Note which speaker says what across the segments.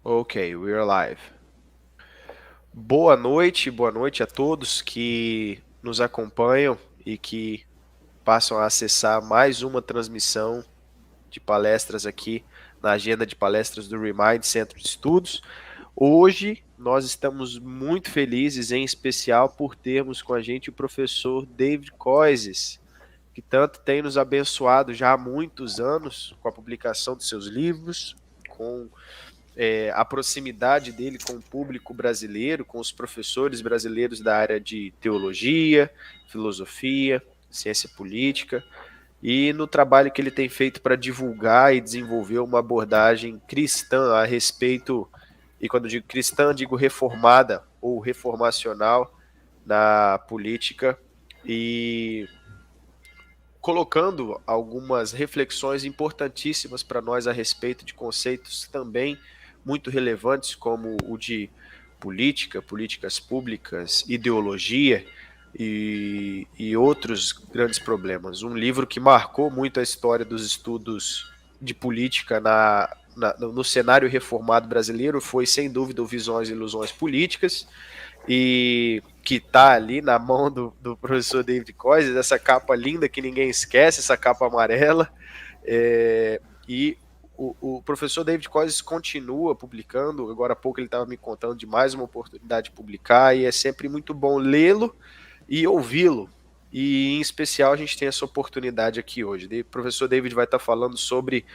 Speaker 1: Ok, we're live. Boa noite a todos que nos acompanham e que passam a acessar mais uma transmissão de palestras aqui na agenda de palestras do ReMind Centro de Estudos. Hoje nós estamos muito felizes, em especial por termos com a gente o professor David Koyzis, que tanto tem nos abençoado já há muitos anos com a publicação de seus livros, com a proximidade dele com o público brasileiro, com os professores brasileiros da área de teologia, filosofia, ciência política, e no trabalho que ele tem feito para divulgar e desenvolver uma abordagem cristã a respeito, e quando eu digo cristã, digo reformada ou reformacional na política, e colocando algumas reflexões importantíssimas para nós a respeito de conceitos também muito relevantes, como o de política, políticas públicas, ideologia e outros grandes problemas. Um livro que marcou muito a história dos estudos de política no cenário reformado brasileiro foi, sem dúvida, o Visões e Ilusões Políticas, e que está ali na mão do professor David Koyzis, essa capa linda que ninguém esquece, essa capa amarela, e o professor David Koyzis continua publicando. Agora há pouco ele estava me contando de mais uma oportunidade de publicar, e é sempre muito bom lê-lo e ouvi-lo, e em especial a gente tem essa oportunidade aqui hoje. O professor David vai estar falando sobre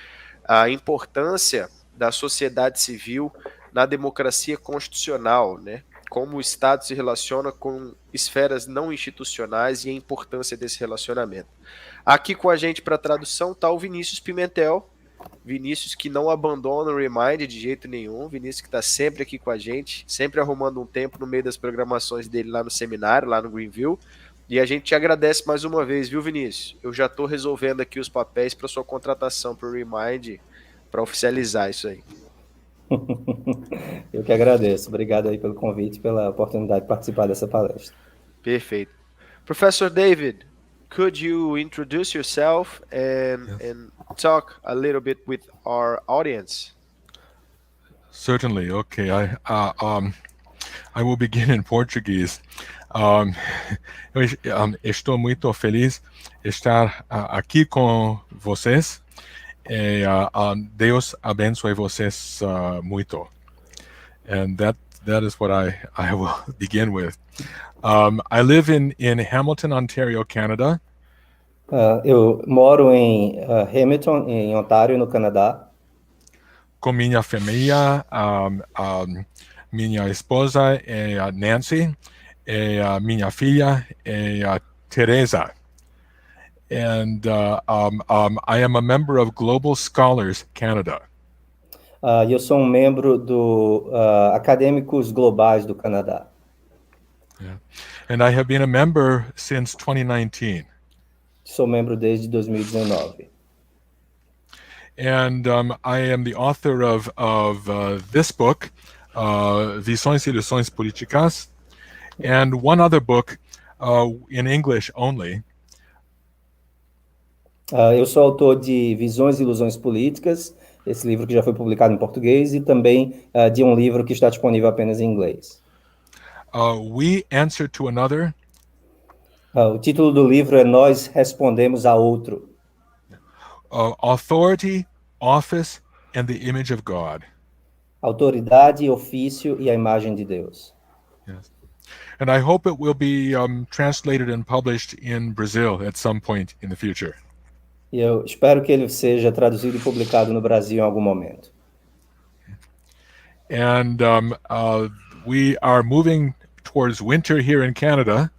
Speaker 1: a importância da sociedade civil na democracia constitucional, né? Como o Estado se relaciona com esferas não institucionais e a importância desse relacionamento. Aqui com a gente para tradução está o Vinícius Pimentel. Vinícius que não abandona o ReMind de jeito nenhum. Vinícius que está sempre aqui com a gente, sempre arrumando um tempo no meio das programações dele lá no seminário, lá no Greenville. E a gente te agradece mais uma vez, viu, Vinícius? Eu já estou resolvendo aqui os papéis para sua contratação para o ReMind, para oficializar isso aí.
Speaker 2: Eu que agradeço. Obrigado aí pelo convite, pela oportunidade de participar dessa palestra.
Speaker 1: Perfeito. Professor David, could you introduce yourself and talk a little bit with our audience?
Speaker 3: Certainly. Okay. I will begin in Portuguese. Estou muito feliz de estar aqui com vocês. Deus abençoe vocês muito. And that is what I will begin with. I live in Hamilton, Ontario, Canada.
Speaker 2: Eu moro em Hamilton, em Ontário, no Canadá.
Speaker 3: Com minha família, minha esposa é a Nancy, e a minha filha é a Teresa. And I am a member of Global Scholars Canada.
Speaker 2: Eu sou membro do Acadêmicos Globais do Canadá.
Speaker 3: Yeah. And I have been a member since 2019.
Speaker 2: Sou membro desde 2019.
Speaker 3: And I am the author of this book, Visões e Ilusões Políticas, and one other book in English only.
Speaker 2: Eu sou autor de Visões e Ilusões Políticas, esse livro que já foi publicado em português, e também de um livro que está disponível apenas em inglês.
Speaker 3: We Answer to Another.
Speaker 2: O título do livro é Nós Respondemos a Outro.
Speaker 3: Authority, Office, and the Image of God.
Speaker 2: Autoridade, ofício e a imagem de Deus.
Speaker 3: Yes. And I hope it will be translated and published in Brazil at some point in the future.
Speaker 2: E eu espero que ele seja traduzido e publicado no Brasil em algum momento.
Speaker 3: And we are moving towards winter here in Canada.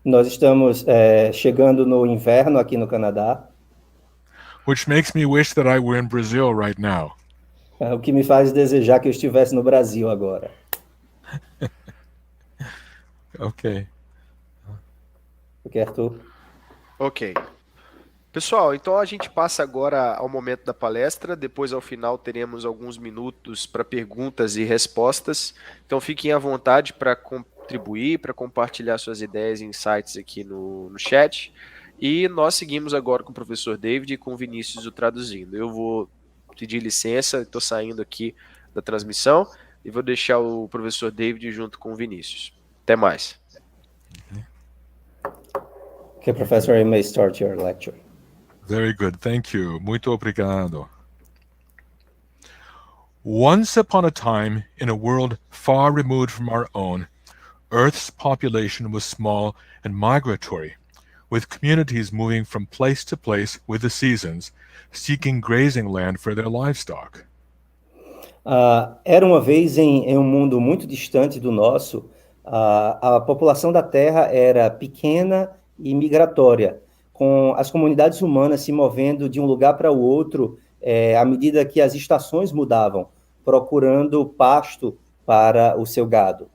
Speaker 2: Nós estamos chegando no inverno aqui no Canadá.
Speaker 3: Which makes me wish that I were in Brazil right now.
Speaker 2: O que me faz desejar que eu estivesse no Brasil agora.
Speaker 3: Ok.
Speaker 2: Ok, Arthur?
Speaker 1: Ok. Pessoal, então a gente passa agora ao momento da palestra. Depois, ao final, teremos alguns minutos para perguntas e respostas. Então fiquem à vontade para contribuir, para compartilhar suas ideias e insights aqui no chat. E nós seguimos agora com o professor David e com o Vinícius o traduzindo. Eu vou pedir licença, estou saindo aqui da transmissão e vou deixar o professor David junto com o Vinícius. Até mais.
Speaker 2: Okay, Professor, you may start your lecture.
Speaker 3: Very good, thank you. Muito obrigado. Once upon a time, in a world far removed from our own, Earth's population was small and migratory, with communities moving from place to place with the seasons, seeking grazing land for their livestock.
Speaker 2: Era uma vez em um mundo muito distante do nosso, a população da Terra era pequena e migratória, com as comunidades humanas se movendo de um lugar para o outro à medida que as estações mudavam, procurando pasto para o seu gado.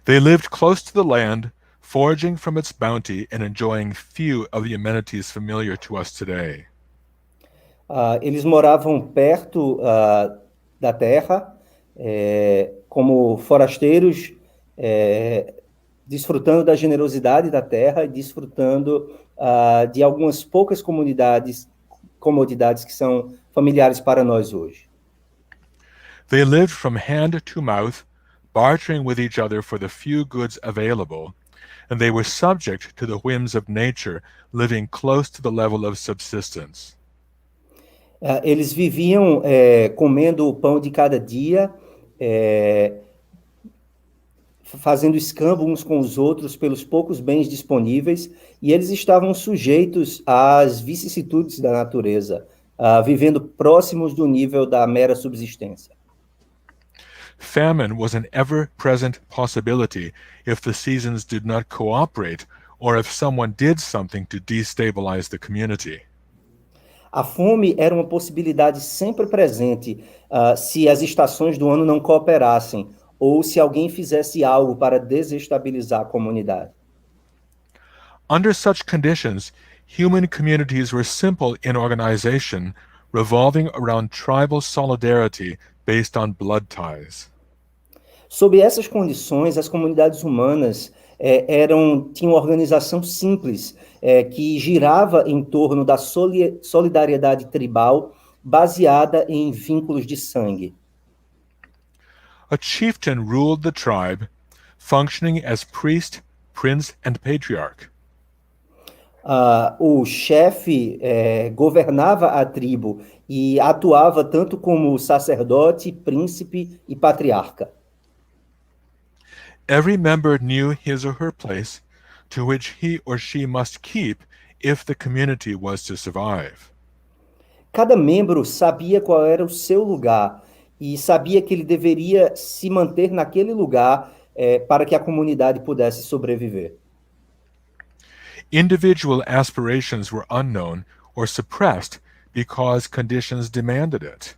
Speaker 3: They lived close to the land, foraging from its bounty and enjoying few of the amenities familiar to us today.
Speaker 2: Eles moravam perto da terra, como forasteiros, desfrutando da generosidade da terra e desfrutando de algumas poucas comodidades que são familiares para nós hoje.
Speaker 3: They lived from hand to mouth, bartering with each other for the few goods available, and they were subject to the whims of nature, living close to the level of subsistence.
Speaker 2: Eles viviam comendo o pão de cada dia, fazendo escambo uns com os outros pelos poucos bens disponíveis, e eles estavam sujeitos às vicissitudes da natureza, vivendo próximos do nível da mera subsistência.
Speaker 3: Famine was an ever-present possibility if the seasons did not cooperate or if someone did something to destabilize the community.
Speaker 2: A fome era uma possibilidade sempre presente se as estações do ano não cooperassem ou se alguém fizesse algo para desestabilizar a comunidade.
Speaker 3: Under such conditions, human communities were simple in organization, revolving around tribal solidarity based on blood ties.
Speaker 2: Sob essas condições, as comunidades humanas tinham uma organização simples, que girava em torno da solidariedade tribal baseada em vínculos de sangue.
Speaker 3: A chieftain ruled the tribe, functioning as priest, prince, and patriarch.
Speaker 2: O chefe governava a tribo e atuava tanto como sacerdote, príncipe e patriarca.
Speaker 3: Every member knew his or her place, to which he or she must keep if the community was to survive.
Speaker 2: Cada membro sabia qual era o seu lugar e sabia que ele deveria se manter naquele lugar para que a comunidade pudesse sobreviver.
Speaker 3: Individual aspirations were unknown or suppressed because conditions demanded it.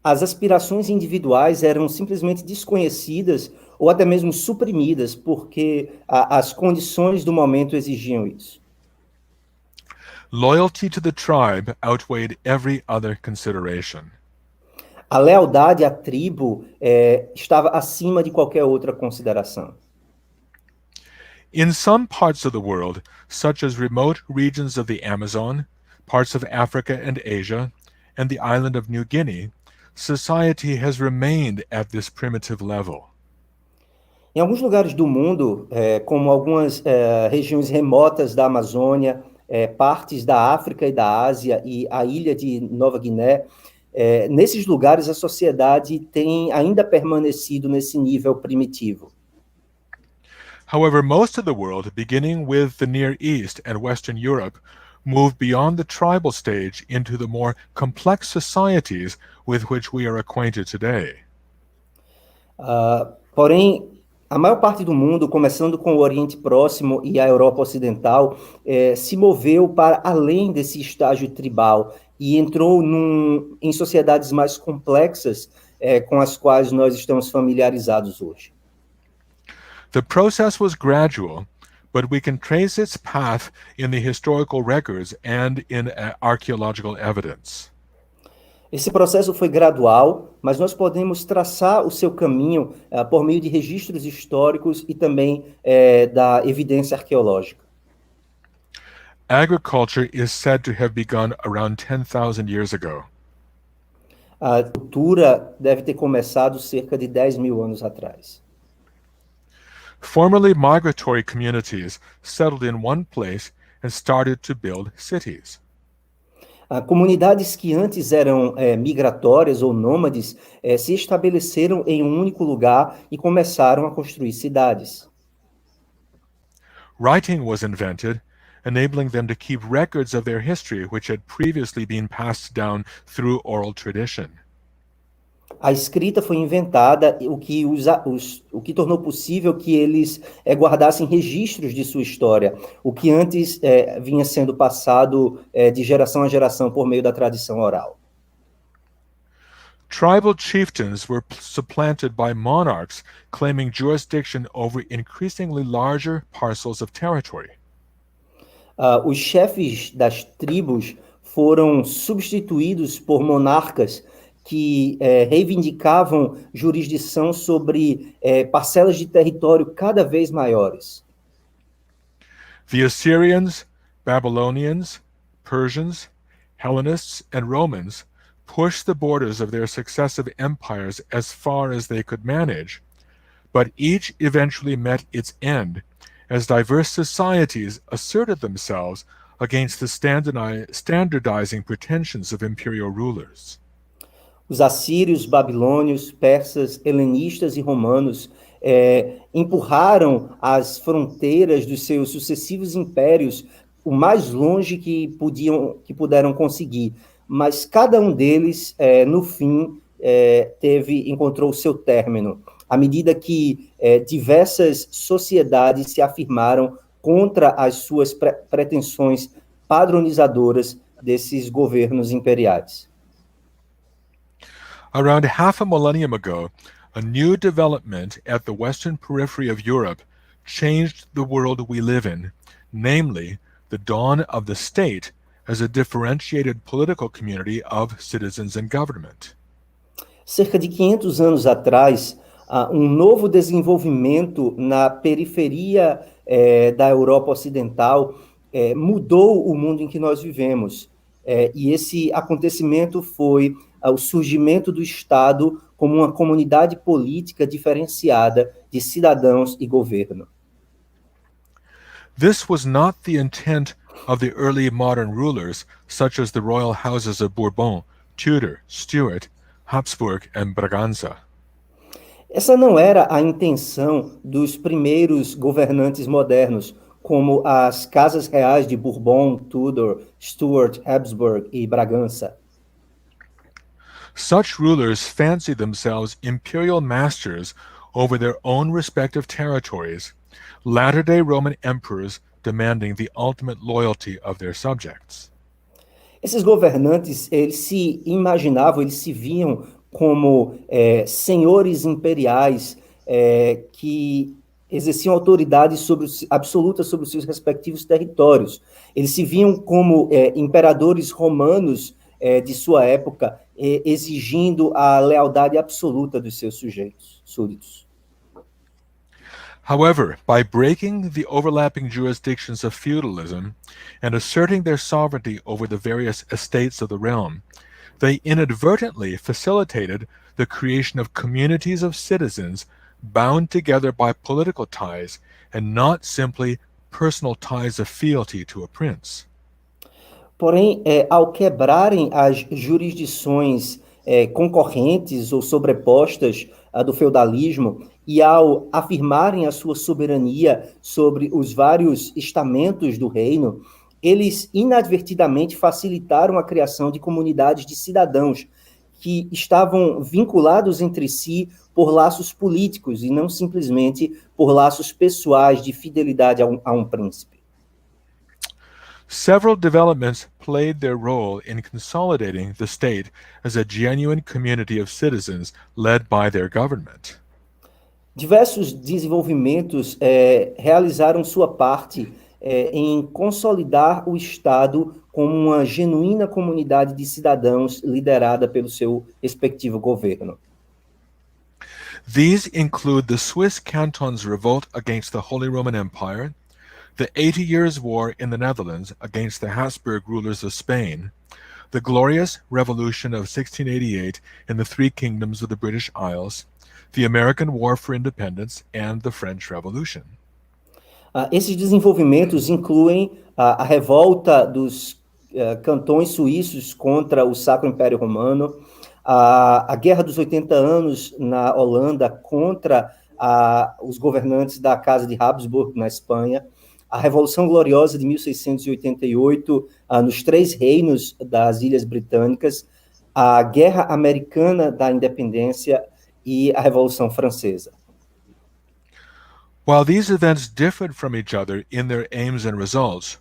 Speaker 2: As aspirações individuais eram simplesmente desconhecidas ou até mesmo suprimidas porque as condições do momento exigiam isso.
Speaker 3: Loyalty to the tribe outweighed every other consideration.
Speaker 2: A lealdade à tribo estava acima de qualquer outra consideração.
Speaker 3: In some parts of the world, such as remote regions of the Amazon, parts of Africa and Asia, and the island of New Guinea, society has remained at this primitive level.
Speaker 2: Em alguns lugares do mundo, como algumas regiões remotas da Amazônia, partes da África e da Ásia e a ilha de Nova Guiné, nesses lugares a sociedade tem ainda permanecido nesse nível primitivo.
Speaker 3: However, most of the world, beginning with the Near East and Western Europe, moved beyond the tribal stage into the more complex societies with which we are acquainted today.
Speaker 2: Porém, a maior parte do mundo, começando com o Oriente Próximo e a Europa Ocidental, se moveu para além desse estágio tribal e entrou em sociedades mais complexas com as quais nós estamos familiarizados hoje.
Speaker 3: The process was gradual, but we can trace its path in the historical records and in archaeological evidence.
Speaker 2: Esse processo foi gradual, mas nós podemos traçar o seu caminho por meio de registros históricos e também da evidência arqueológica.
Speaker 3: Agriculture is said to have begun around 10,000 years ago.
Speaker 2: A cultura deve ter começado cerca de 10 mil anos atrás.
Speaker 3: Formerly migratory communities settled in one place and started to build cities.
Speaker 2: Comunidades que antes eram migratórias ou nômades se estabeleceram em um único lugar e começaram a construir cidades.
Speaker 3: Writing was invented, enabling them to keep records of their history which had previously been passed down through oral tradition.
Speaker 2: A escrita foi inventada, o que tornou possível que eles guardassem registros de sua história, o que antes vinha sendo passado de geração a geração por meio da tradição oral.
Speaker 3: Tribal chieftains were supplanted by monarchs claiming jurisdiction over increasingly larger parcels of territory.
Speaker 2: Os chefes das tribos foram substituídos por monarcas que reivindicavam jurisdição sobre parcelas de território cada vez maiores.
Speaker 3: The Assyrians, Babylonians, Persians, Hellenists, and Romans pushed the borders of their successive empires as far as they could manage, but each eventually met its end as diverse societies asserted themselves against the standardizing pretensions of imperial rulers.
Speaker 2: Os assírios, babilônios, persas, helenistas e romanos empurraram as fronteiras dos seus sucessivos impérios o mais longe que puderam conseguir, mas cada um deles, no fim, encontrou o seu término, à medida que diversas sociedades se afirmaram contra as suas pretensões padronizadoras desses governos imperiais.
Speaker 3: Around half a millennium ago, a new development at the western periphery of Europe changed the world we live in, namely, the dawn of the state as a differentiated political community of citizens and government.
Speaker 2: Cerca de 500 anos atrás, um novo desenvolvimento na periferia da Europa Ocidental mudou o mundo em que nós vivemos. E esse acontecimento foi o surgimento do Estado como uma comunidade política diferenciada de cidadãos e governo.
Speaker 3: This was not the intent of the early modern rulers, such as the royal houses of Bourbon, Tudor, Stuart, Habsburg, and Braganza.
Speaker 2: Essa não era a intenção dos primeiros governantes modernos, como as casas reais de Bourbon, Tudor, Stuart, Habsburg e Bragança.
Speaker 3: Such rulers fancied themselves imperial masters over their own respective territories, latter-day Roman emperors demanding the ultimate loyalty of their subjects.
Speaker 2: Esses governantes, eles se imaginavam, eles se viam como senhores imperiais que exerciam autoridade absoluta sobre os seus respectivos territórios. Eles se viam como imperadores romanos de sua época, exigindo a lealdade absoluta dos seus súditos.
Speaker 3: However, by breaking the overlapping jurisdictions of feudalism and asserting their sovereignty over the various estates of the realm, they inadvertently facilitated the creation of communities of citizens bound together by political ties and not simply personal ties of fealty to a prince.
Speaker 2: Porém, ao quebrarem as jurisdições concorrentes ou sobrepostas do feudalismo e ao afirmarem a sua soberania sobre os vários estamentos do reino, eles inadvertidamente facilitaram a criação de comunidades de cidadãos que estavam vinculados entre si por laços políticos e não simplesmente por laços pessoais de fidelidade a um príncipe.
Speaker 3: Several developments played their role in consolidating the state as a genuine community of citizens led by their government.
Speaker 2: Diversos desenvolvimentos realizaram sua parte em consolidar o Estado como uma genuína comunidade de cidadãos liderada pelo seu respectivo governo.
Speaker 3: These include the Swiss cantons' revolt against the Holy Roman Empire, the 80 Years' War in the Netherlands against the Habsburg rulers of Spain, the Glorious Revolution of 1688 in the Three Kingdoms of the British Isles, the American War for Independence, and the French Revolution.
Speaker 2: Esses desenvolvimentos incluem a revolta dos cantões suíços contra o Sacro Império Romano, a Guerra dos 80 Anos na Holanda contra os governantes da Casa de Habsburgo na Espanha, a Revolução Gloriosa de 1688 nos Três Reinos das Ilhas Britânicas, a Guerra Americana da Independência e a Revolução Francesa.
Speaker 3: While these events differed from each other in their aims and results,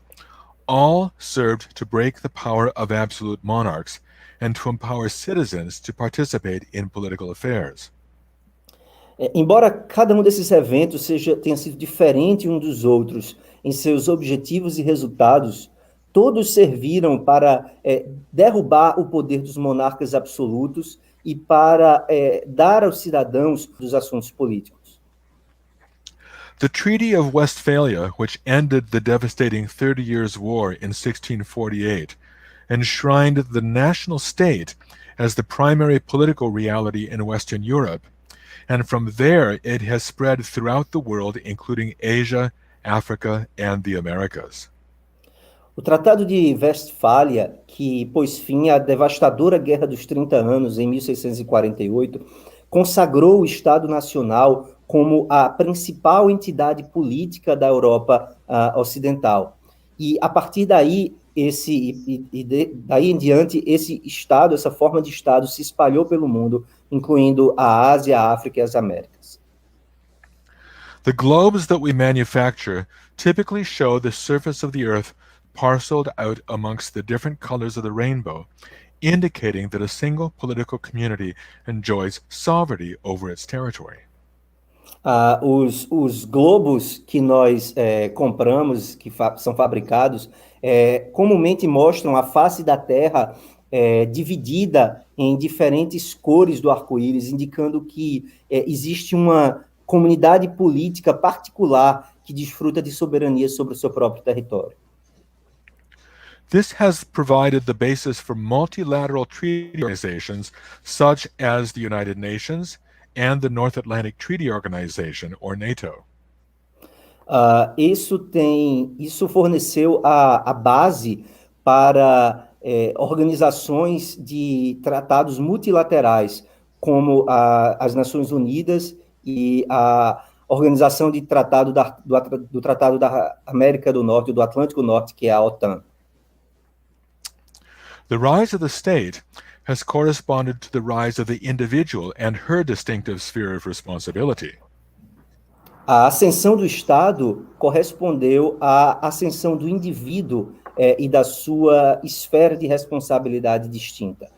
Speaker 3: all served to break the power of absolute monarchs and to empower citizens to participate in political affairs.
Speaker 2: Embora cada um desses eventos tenha sido diferente um dos outros em seus objetivos e resultados, todos serviram para derrubar o poder dos monarcas absolutos e para dar aos cidadãos os assuntos políticos.
Speaker 3: The Treaty of Westphalia, which ended the devastating 30 Years' War in 1648, enshrined the national state as the primary political reality in Western Europe, and from there it has spread throughout the world, including Asia, Africa, and the Americas.
Speaker 2: O Tratado de Westphalia, que pôs fim à devastadora Guerra dos 30 Anos em 1648, consagrou o Estado Nacional como a principal entidade política da Europa Ocidental. E, a partir daí, daí em diante, esse Estado, essa forma de Estado, se espalhou pelo mundo, incluindo a Ásia, a África e as Américas.
Speaker 3: The globes that we manufacture typically show the surface of the Earth parceled out amongst the different colors of the rainbow, indicating that a single political community enjoys sovereignty over its territory.
Speaker 2: Os globos que nós compramos, que são fabricados, comumente mostram a face da Terra dividida em diferentes cores do arco-íris, indicando que existe uma comunidade política particular que desfruta de soberania sobre o seu próprio território.
Speaker 3: This has provided the basis for multilateral treaty organizations such as the United Nations and the North Atlantic Treaty Organization, or NATO.
Speaker 2: Isso forneceu a base para organizações de tratados multilaterais, como as Nações Unidas e a Organização de Tratado do Tratado da América do Norte e do Atlântico Norte, que é a OTAN.
Speaker 3: The rise of the state has corresponded to the rise of the individual and her distinctive sphere of responsibility.
Speaker 2: A ascensão do Estado correspondeu à ascensão do indivíduo e da sua esfera de responsabilidade distinta.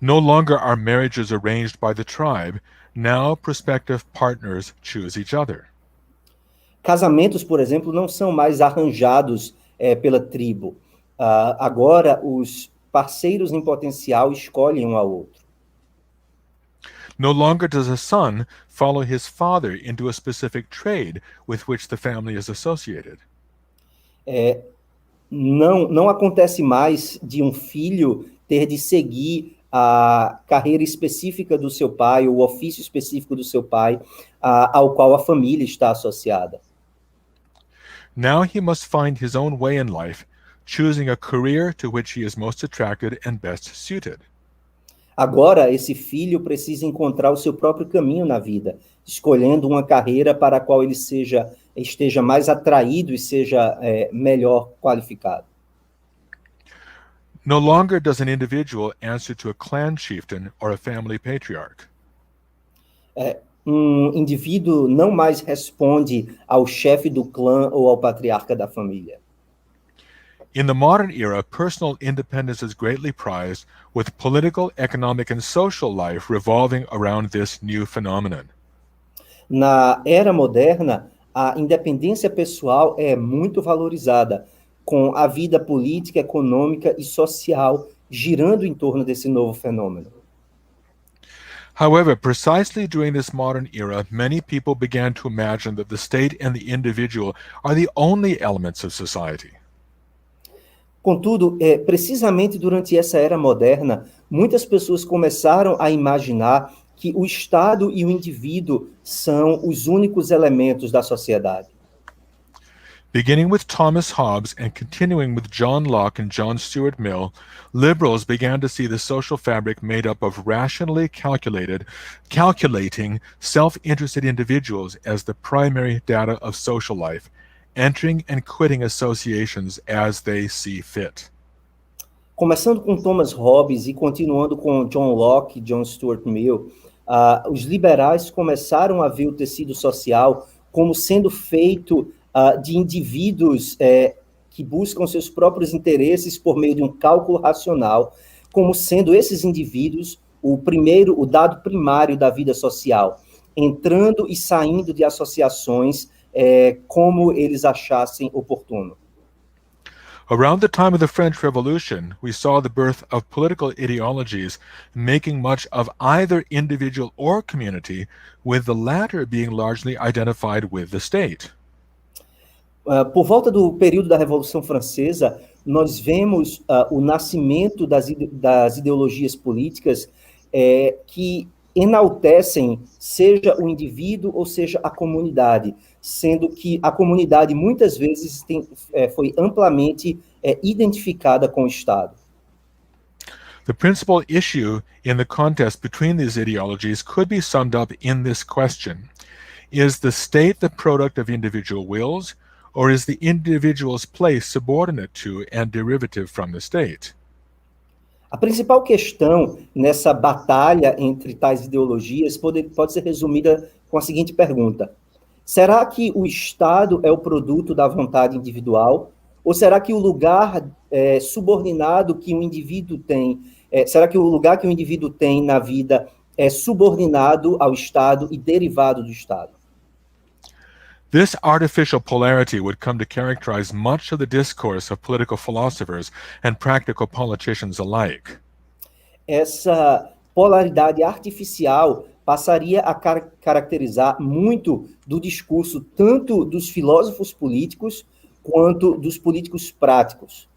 Speaker 3: No longer are marriages arranged by the tribe, now prospective partners choose each other.
Speaker 2: Casamentos, por exemplo, não são mais arranjados pela tribo. Agora, os parceiros em potencial escolhem um ao outro.
Speaker 3: No longer does a son follow his father into a specific trade with which the family is associated.
Speaker 2: Não acontece mais de um filho ter de seguir a carreira específica do seu pai, o ofício específico do seu pai, ao qual a família está associada.
Speaker 3: Now he must find his own way in life, choosing a career to which he is most attracted and best suited.
Speaker 2: Agora, esse filho precisa encontrar o seu próprio caminho na vida, escolhendo uma carreira para a qual ele esteja mais atraído e seja melhor qualificado.
Speaker 3: No longer does an individual answer to a clan chieftain or a family patriarch.
Speaker 2: Indivíduo não mais responde ao chefe do clã ou ao patriarca da família.
Speaker 3: In the modern era, personal independence is greatly prized, with political, economic, and social life revolving around this new phenomenon.
Speaker 2: Na era moderna, a independência pessoal é muito valorizada, com a vida política, econômica e social girando em torno desse novo fenômeno.
Speaker 3: However, precisely during this modern era, many people began to imagine that the state and the individual are the only elements of society.
Speaker 2: Contudo, precisamente durante essa era moderna, muitas pessoas começaram a imaginar que o Estado e o indivíduo são os únicos elementos da sociedade.
Speaker 3: Beginning with Thomas Hobbes and continuing with John Locke and John Stuart Mill, liberals began to see the social fabric made up of rationally calculating, self-interested individuals as the primary data of social life, entering and quitting associations as they see fit.
Speaker 2: Começando com Thomas Hobbes e continuando com John Locke e John Stuart Mill, os liberais começaram a ver o tecido social como sendo feito de indivíduos que buscam seus próprios interesses por meio de um cálculo racional, como sendo esses indivíduos o dado primário da vida social, entrando e saindo de associações como eles achassem oportuno.
Speaker 3: Around the time of the French Revolution, we saw the birth of political ideologies making much of either individual or community, with the latter being largely identified with the state.
Speaker 2: Por volta do período da Revolução Francesa, nós vemos o nascimento das ideologias políticas que enaltecem seja o indivíduo ou seja a comunidade, sendo que a comunidade muitas vezes foi amplamente identificada com o Estado.
Speaker 3: The principal issue in the contest between these ideologies could be summed up in this question: is the state the product of individual wills, or is the individual's place subordinate to and derivative from the state?
Speaker 2: A principal questão nessa batalha entre tais ideologias pode ser resumida com a seguinte pergunta: será que o Estado é o produto da vontade individual? Ou será que o lugar subordinado que o indivíduo tem, será que o lugar que o indivíduo tem na vida é subordinado ao Estado e derivado do Estado?
Speaker 3: This artificial polarity would come to characterize much of the discourse of political philosophers and practical politicians alike.
Speaker 2: Essa polaridade artificial passaria a caracterizar muito do discurso tanto dos filósofos políticos quanto dos políticos práticos.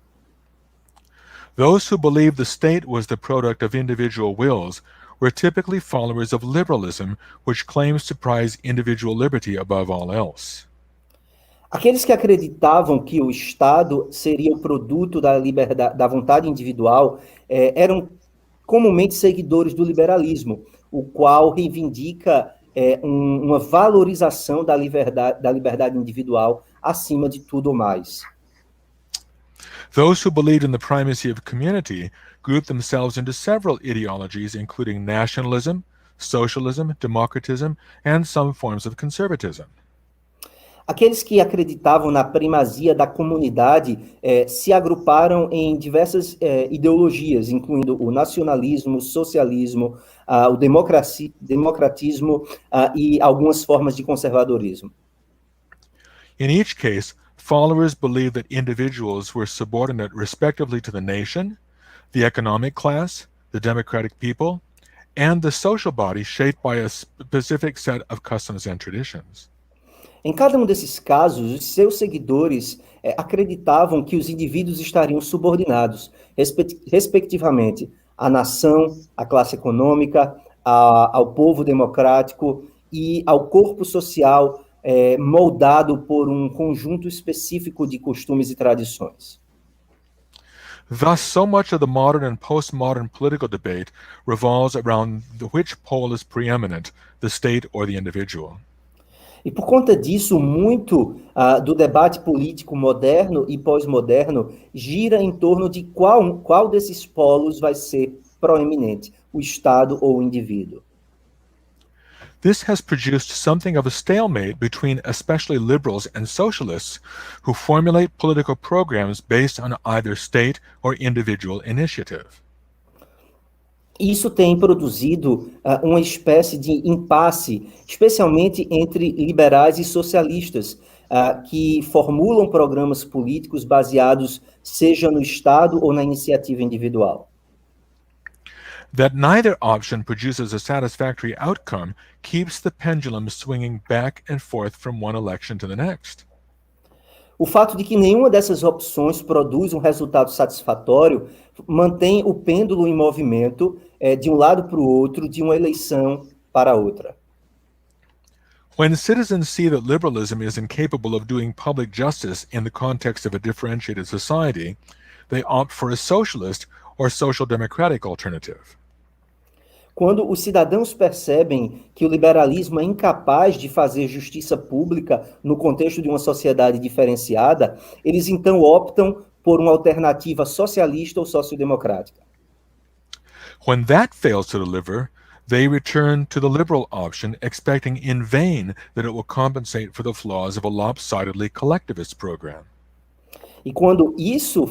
Speaker 3: Those who believed the state was the product of individual wills were typically followers of liberalism, which claims to prize individual liberty above all else.
Speaker 2: Aqueles que acreditavam que o Estado seria o produto da liberdade, da vontade individual, eram comumente seguidores do liberalismo, o qual reivindica uma valorização da liberdade individual acima de tudo mais.
Speaker 3: Those who believed in the primacy of community grouped themselves into several ideologies, including nationalism, socialism, democratism, and some forms of conservatism.
Speaker 2: Aqueles que acreditavam na primazia da comunidade se agruparam em diversas ideologias, incluindo o nacionalismo, o socialismo, o democratismo e algumas formas de conservadorismo.
Speaker 3: In each case, followers believed that individuals were subordinate respectively to the nation, the economic class, the democratic people, and the social body shaped by a specific set of customs and traditions.
Speaker 2: Em cada um desses casos, os seus seguidores acreditavam que os indivíduos estariam subordinados, respectivamente, à nação, à classe econômica, ao povo democrático e ao corpo social moldado por um conjunto específico de costumes e tradições.
Speaker 3: Thus, so much of the modern and postmodern political debate revolves around which pole is preeminent, the state or the individual.
Speaker 2: E por conta disso, muito do debate político moderno e pós-moderno gira em torno de qual desses polos vai ser proeminente, o Estado ou o indivíduo.
Speaker 3: This has produced something of a stalemate between especially liberals and socialists who formulate political programs based on either state or individual initiative.
Speaker 2: Isso tem produzido uma espécie de impasse, especialmente entre liberais e socialistas, que formulam programas políticos baseados seja no Estado ou na iniciativa individual.
Speaker 3: That neither option produces a satisfactory outcome keeps the pendulum swinging back and forth from one election to the next.
Speaker 2: O fato de que nenhuma dessas opções produz um resultado satisfatório mantém o pêndulo em movimento de um lado para o outro, de uma eleição para outra.
Speaker 3: When citizens see that liberalism is incapable of doing public justice in the context of a differentiated society, they opt for a socialist or social democratic alternative.
Speaker 2: Quando os cidadãos percebem que o liberalismo é incapaz de fazer justiça pública no contexto de uma sociedade diferenciada, eles então optam por uma alternativa socialista ou sociodemocrática.
Speaker 3: When that fails to deliver, they return to the liberal option, expecting in vain that it will compensate for the flaws of a lopsidedly collectivist program.
Speaker 2: E quando isso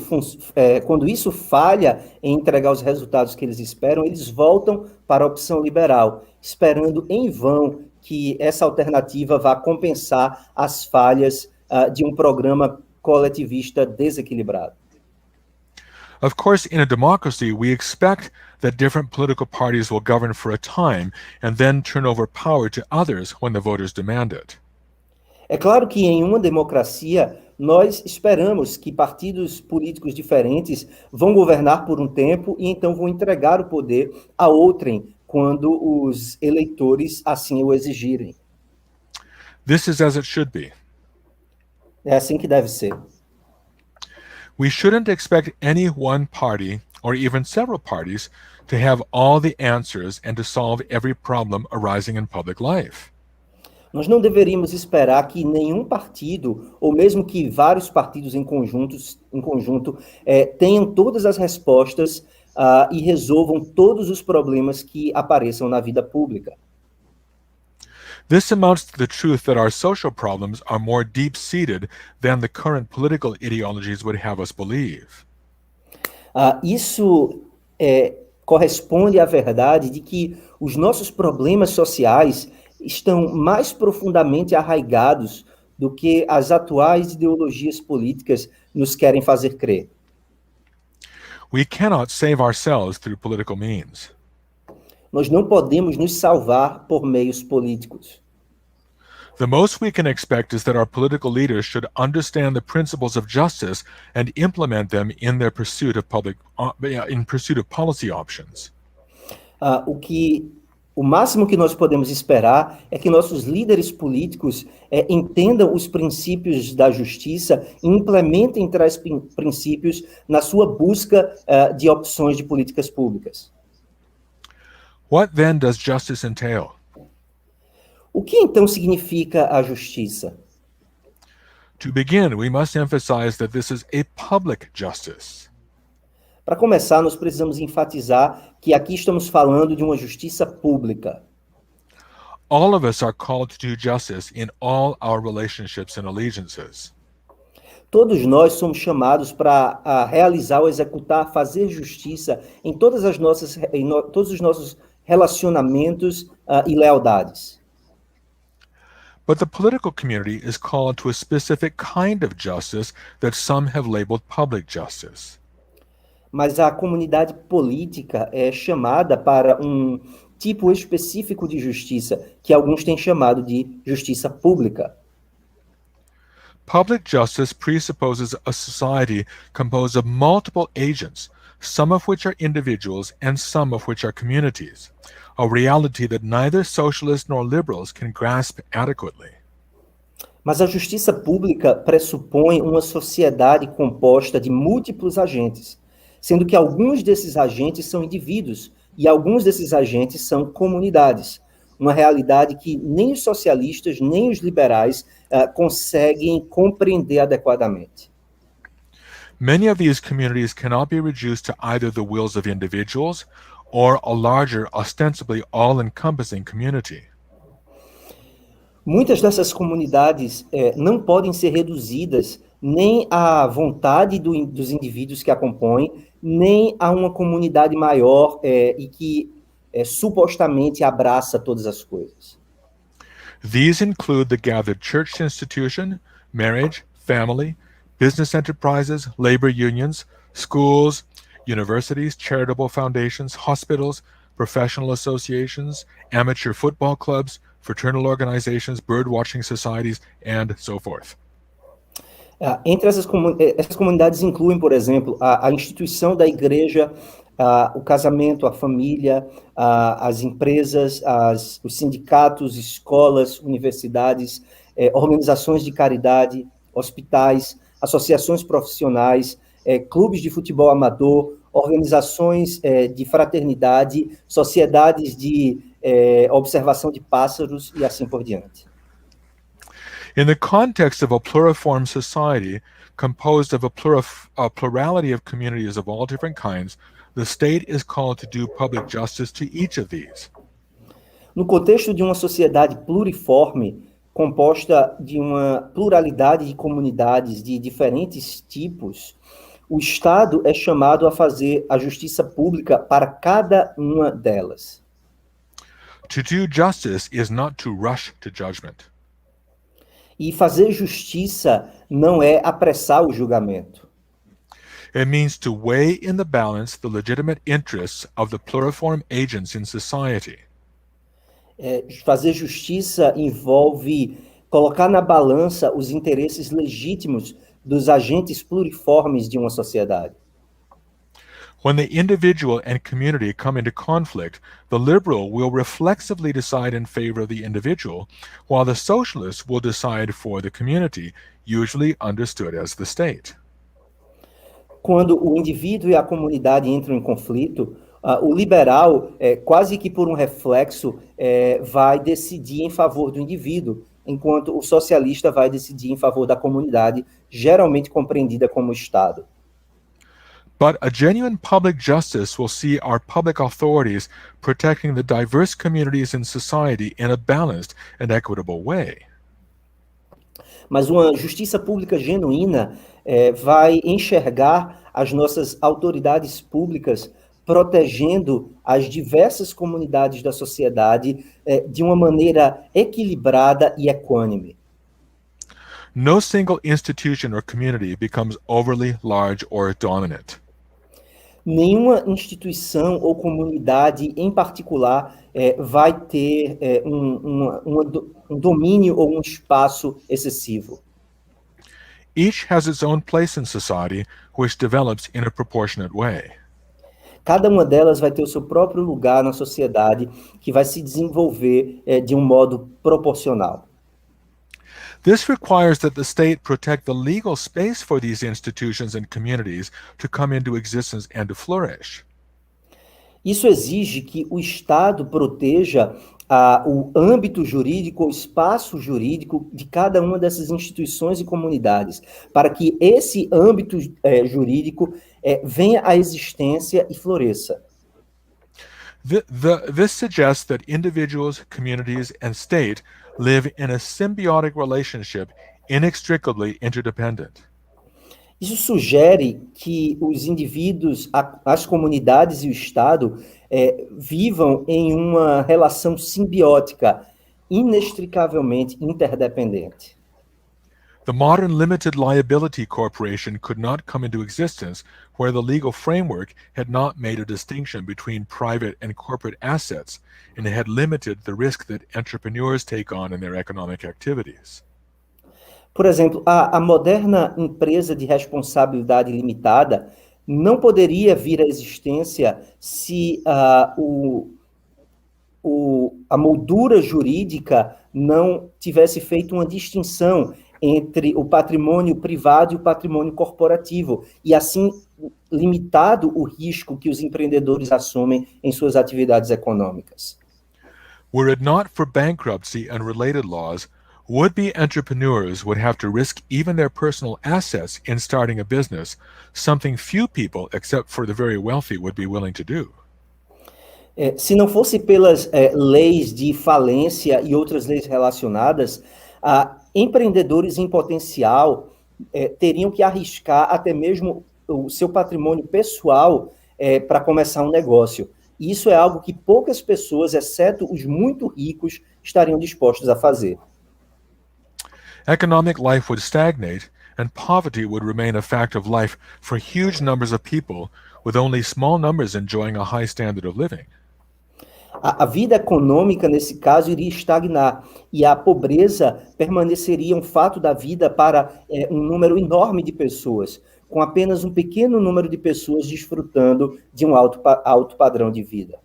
Speaker 2: falha em entregar os resultados que eles esperam, eles voltam para a opção liberal, esperando em vão que essa alternativa vá compensar as falhas de um programa coletivista desequilibrado.
Speaker 3: Of course, in a democracy, we expect that different political parties will govern for a time and then turn over power to others when the voters demand it.
Speaker 2: É claro que em uma democracia, nós esperamos que partidos políticos diferentes vão governar por um tempo e então vão entregar o poder a outrem quando os eleitores assim o exigirem.
Speaker 3: This is as it should be.
Speaker 2: É assim que deve ser.
Speaker 3: We shouldn't expect any one party, or even several parties, to have all the answers and to solve every problem arising in public life.
Speaker 2: Nós não deveríamos esperar que nenhum partido, ou mesmo que vários partidos em conjunto, tenham todas as respostas e resolvam todos os problemas que apareçam na vida pública.
Speaker 3: This amounts to the truth that our social problems are more deep-seated than the current political ideologies would have us believe.
Speaker 2: Isso corresponde à verdade de que os nossos problemas sociais estão mais profundamente arraigados do que as atuais ideologias políticas nos querem fazer crer.
Speaker 3: We cannot save ourselves through political means.
Speaker 2: Nós não podemos nos salvar por meios políticos.
Speaker 3: The most we can expect is that our political leaders should understand the principles of justice and implement them in their pursuit of policy options.
Speaker 2: O máximo que nós podemos esperar é que nossos líderes políticos entendam os princípios da justiça e implementem tais princípios na sua busca de opções de políticas públicas.
Speaker 3: What then does justice entail?
Speaker 2: O que então significa a justiça?
Speaker 3: To begin, we must emphasize that this is a public justice.
Speaker 2: Para começar, nós precisamos enfatizar que aqui estamos falando de uma justiça pública.
Speaker 3: All of us are called to do justice in all our relationships and allegiances.
Speaker 2: Todos nós somos chamados para realizar ou executar, fazer justiça em todos os nossos relacionamentos e lealdades.
Speaker 3: But the political community is called to a specific kind of justice that some have labeled public justice.
Speaker 2: Mas a comunidade política é chamada para um tipo específico de justiça, que alguns têm chamado de justiça pública.
Speaker 3: Public justice presupposes a society composed of multiple agents, some of which are individuals and some of which are communities, a reality that neither socialists nor liberals can grasp adequately.
Speaker 2: Mas a justiça pública pressupõe uma sociedade composta de múltiplos agentes, sendo que alguns desses agentes são indivíduos e alguns desses agentes são comunidades, uma realidade que nem os socialistas nem os liberais conseguem compreender adequadamente.
Speaker 3: Many of these communities cannot be reduced to either the wills of individuals or a larger, ostensibly all-encompassing community.
Speaker 2: Muitas dessas comunidades não podem ser reduzidas nem à vontade dos indivíduos que a compõem, nem a uma comunidade maior e que supostamente abraça todas as coisas.
Speaker 3: These include the gathered church institution, marriage, family, business enterprises, labor unions, schools, universities, charitable foundations, hospitals, professional associations, amateur football clubs, fraternal organizations, bird-watching societies, and so forth.
Speaker 2: Entre essas comunidades incluem, por exemplo, a instituição da igreja, o casamento, a família, as empresas, os sindicatos, escolas, universidades, organizações de caridade, hospitais, associações profissionais, clubes de futebol amador, organizações de fraternidade, sociedades de observação de pássaros e assim por diante.
Speaker 3: In the context of a pluriform society composed of a plurality of communities of all different kinds, the state is called to do public justice to each of these.
Speaker 2: No contexto de uma sociedade pluriforme, composta de uma pluralidade de comunidades de diferentes tipos, o Estado é chamado a fazer a justiça pública para cada uma delas.
Speaker 3: To do justice is not to rush to judgment.
Speaker 2: E fazer justiça não é apressar o julgamento.
Speaker 3: It means to weigh in the balance the legitimate interests of the pluriform agents in society.
Speaker 2: Fazer justiça envolve colocar na balança os interesses legítimos dos agentes pluriformes de uma sociedade.
Speaker 3: When the individual and community come into conflict, the liberal will reflexively decide in favor of the individual, while the socialist will decide for the community, usually understood as the state.
Speaker 2: Quando o indivíduo e a comunidade entram em conflito, o liberal, quase que por um reflexo, vai decidir em favor do indivíduo, enquanto o socialista vai decidir em favor da comunidade, geralmente compreendida como Estado.
Speaker 3: But a genuine public justice will see our public authorities protecting the diverse communities in society in a balanced and equitable way.
Speaker 2: Mas uma justiça pública genuína vai enxergar as nossas autoridades públicas protegendo as diversas comunidades da sociedade de uma maneira equilibrada e equânime.
Speaker 3: No single institution or community becomes overly large or dominant.
Speaker 2: Nenhuma instituição ou comunidade em particular vai ter um domínio ou um espaço excessivo.
Speaker 3: Each has its own place in society, which develops in a proportionate way.
Speaker 2: Cada uma delas vai ter o seu próprio lugar na sociedade, que vai se desenvolver de um modo proporcional.
Speaker 3: This requires that the state protect the legal space for these institutions and communities to come into existence and to flourish.
Speaker 2: Isso exige que o Estado proteja o âmbito jurídico, o espaço jurídico de cada uma dessas instituições e comunidades, para que esse âmbito jurídico venha à existência e floresça.
Speaker 3: This suggests that individuals, communities, and state live in a symbiotic relationship, inextricably interdependent.
Speaker 2: Isso sugere que os indivíduos, as comunidades e o Estado vivam em uma relação simbiótica, inextricavelmente interdependente.
Speaker 3: The modern limited liability corporation could not come into existence where the legal framework had not made a distinction between private and corporate assets and had limited the risk that entrepreneurs take on in their economic activities.
Speaker 2: Por exemplo, a moderna empresa de responsabilidade limitada não poderia vir à existência se a moldura jurídica não tivesse feito uma distinção entre o patrimônio privado e o patrimônio corporativo, e assim limitado o risco que os empreendedores assumem em suas atividades econômicas.
Speaker 3: Were it not for bankruptcy and related laws, would-be entrepreneurs would have to risk even their personal assets in starting a business, something few people, except for the very wealthy, would be willing to do.
Speaker 2: Se não fosse pelas leis de falência e outras leis relacionadas, empreendedores em potencial teriam que arriscar até mesmo o seu patrimônio pessoal para começar um negócio. E isso é algo que poucas pessoas, exceto os muito ricos, estariam dispostos a fazer.
Speaker 3: Economic life would stagnate, and poverty would remain a fact of life for huge numbers of people, with only small numbers enjoying a high standard of living.
Speaker 2: A vida econômica, nesse caso, iria estagnar, e a pobreza permaneceria um fato da vida para um número enorme de pessoas, com apenas um pequeno número de pessoas desfrutando de um alto padrão de vida.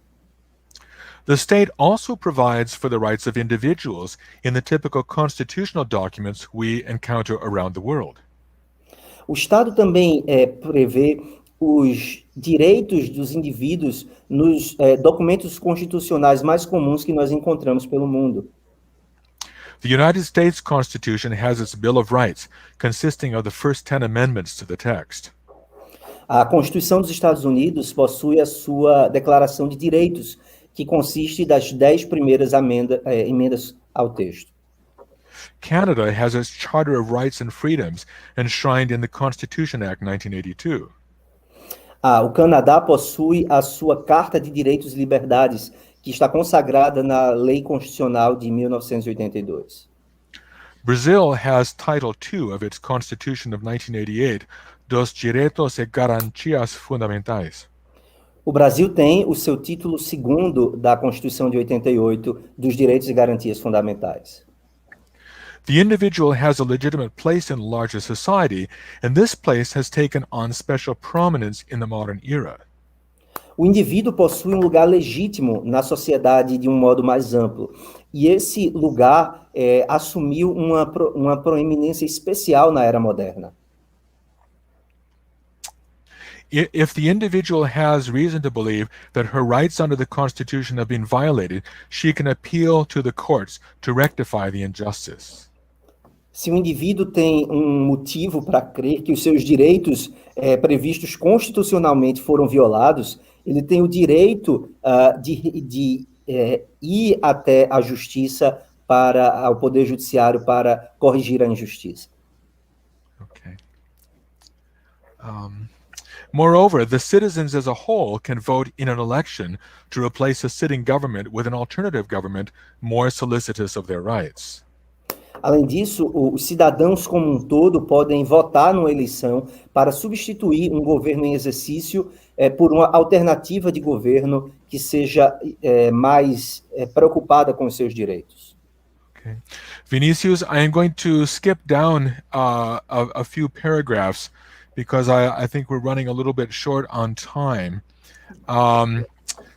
Speaker 3: The state also provides for the rights of individuals in the typical constitutional documents we encounter around the world.
Speaker 2: O Estado também prevê os direitos dos indivíduos nos documentos constitucionais mais comuns que nós encontramos pelo mundo.
Speaker 3: The United States Constitution has its Bill of Rights, consisting of the first 10 amendments to the text.
Speaker 2: A Constituição dos Estados Unidos possui a sua Declaração de Direitos, que consiste das 10 primeiras emendas ao texto.
Speaker 3: Canada has its Charter of Rights and Freedoms, enshrined in the Constitution Act 1982.
Speaker 2: O Canadá possui a sua Carta de Direitos e Liberdades, que está consagrada na Lei Constitucional de 1982.
Speaker 3: Brazil has Title II of its Constitution of 1988, dos Direitos e Garantias Fundamentais.
Speaker 2: O Brasil tem o seu título 2º da Constituição de 88, dos Direitos e Garantias Fundamentais.
Speaker 3: The individual has a legitimate place in larger society, and this place has taken on special prominence in the modern era.
Speaker 2: O indivíduo possui um lugar legítimo na sociedade de um modo mais amplo, e esse lugar assumiu uma proeminência especial na era moderna.
Speaker 3: If the individual has reason to believe that her rights under the Constitution have been violated, she can appeal to the courts to rectify the injustice.
Speaker 2: Se o indivíduo tem um motivo para crer que os seus direitos previstos constitucionalmente foram violados, ele tem o direito de ir até a justiça, ao Poder Judiciário, para corrigir a injustiça.
Speaker 3: Okay. Moreover, the citizens as a whole can vote in an election to replace a sitting government with an alternative government more solicitous of their rights.
Speaker 2: Além disso, os cidadãos como um todo podem votar numa eleição para substituir um governo em exercício por uma alternativa de governo que seja mais preocupada com os seus direitos.
Speaker 3: Okay. Vinicius, I am going to skip down a few paragraphs because I think we're running a little bit short on time.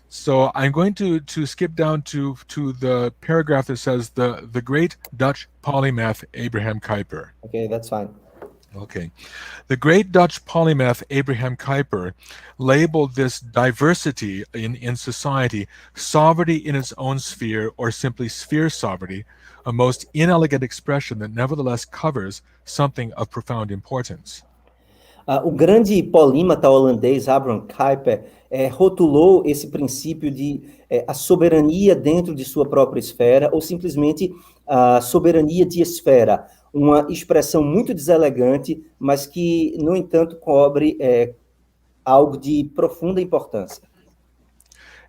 Speaker 3: So I'm going to skip down to the paragraph that says the great Dutch polymath Abraham Kuyper.
Speaker 2: Okay, that's fine.
Speaker 3: Okay. The great Dutch polymath Abraham Kuyper labeled this diversity in society sovereignty in its own sphere, or simply sphere sovereignty, a most inelegant expression that nevertheless covers something of profound importance.
Speaker 2: O grande polímata holandês Abraham Kuyper rotulou esse princípio de a soberania dentro de sua própria esfera, ou simplesmente a soberania de esfera, uma expressão muito deselegante, mas que, no entanto, cobre algo de profunda importância.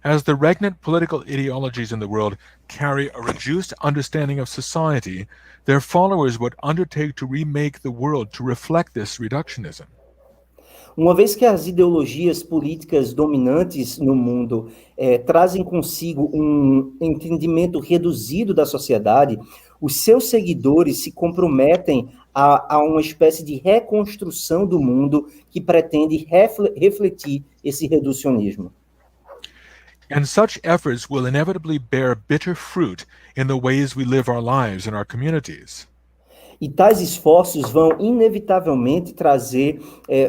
Speaker 3: As the regnant political ideologies in the world carry a reduced understanding of society, their followers would undertake to remake the world to reflect this reductionism.
Speaker 2: Uma vez que as ideologias políticas dominantes no mundo trazem consigo um entendimento reduzido da sociedade, os seus seguidores se comprometem a uma espécie de reconstrução do mundo que pretende refletir esse reducionismo.
Speaker 3: And such efforts will inevitably bear bitter fruit in the ways we live our lives in our communities.
Speaker 2: E tais esforços vão inevitavelmente trazer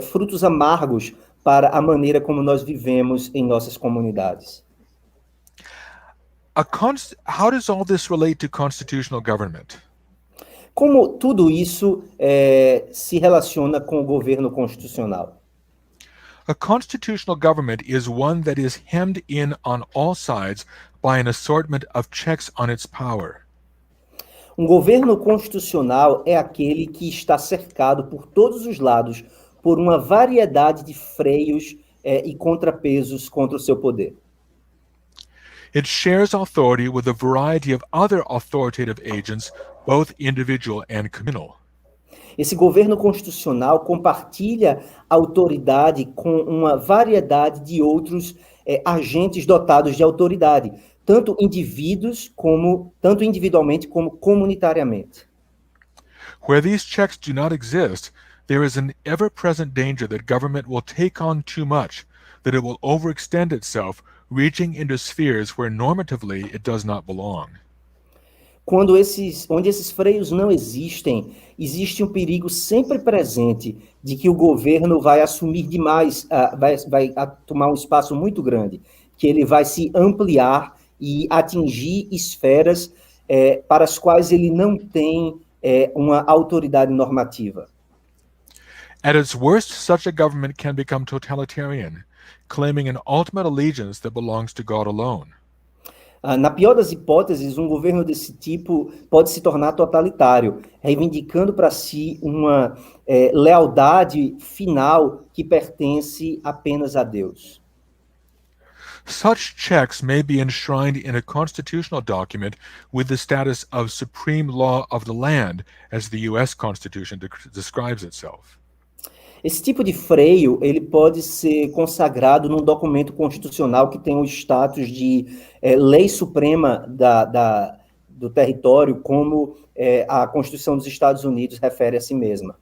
Speaker 2: frutos amargos para a maneira como nós vivemos em nossas comunidades.
Speaker 3: How does all this relate to constitutional government?
Speaker 2: Como tudo isso se relaciona com o governo constitucional?
Speaker 3: A constitutional government is one that is hemmed in on all sides by an assortment of checks on its power.
Speaker 2: Um governo constitucional é aquele que está cercado por todos os lados por uma variedade de freios e contrapesos contra o seu poder.
Speaker 3: It shares authority with a variety of other authoritative agents, both individual and communal.
Speaker 2: Esse governo constitucional compartilha autoridade com uma variedade de outros agentes dotados de autoridade, tanto individualmente como comunitariamente.
Speaker 3: Where these checks do not exist, there is an ever-present danger that government will take on too much, that it will overextend itself, reaching into spheres where normatively it does not belong.
Speaker 2: Onde esses freios não existem, existe um perigo sempre presente de que o governo vai assumir demais, vai tomar um espaço muito grande, que ele vai se ampliar e atingir esferas para as quais ele não tem uma autoridade normativa.
Speaker 3: At its worst, such a government can become totalitarian, claiming an ultimate allegiance that belongs to God alone.
Speaker 2: Na pior das hipóteses, um governo desse tipo pode se tornar totalitário, reivindicando para si uma lealdade final que pertence apenas a Deus.
Speaker 3: Such checks may be enshrined in a constitutional document with the status of supreme law of the land, as the U.S. Constitution describes itself.
Speaker 2: Esse tipo de freio, ele pode ser consagrado num documento constitucional que tem o status de lei suprema do território, como a Constituição dos Estados Unidos refere a si mesma.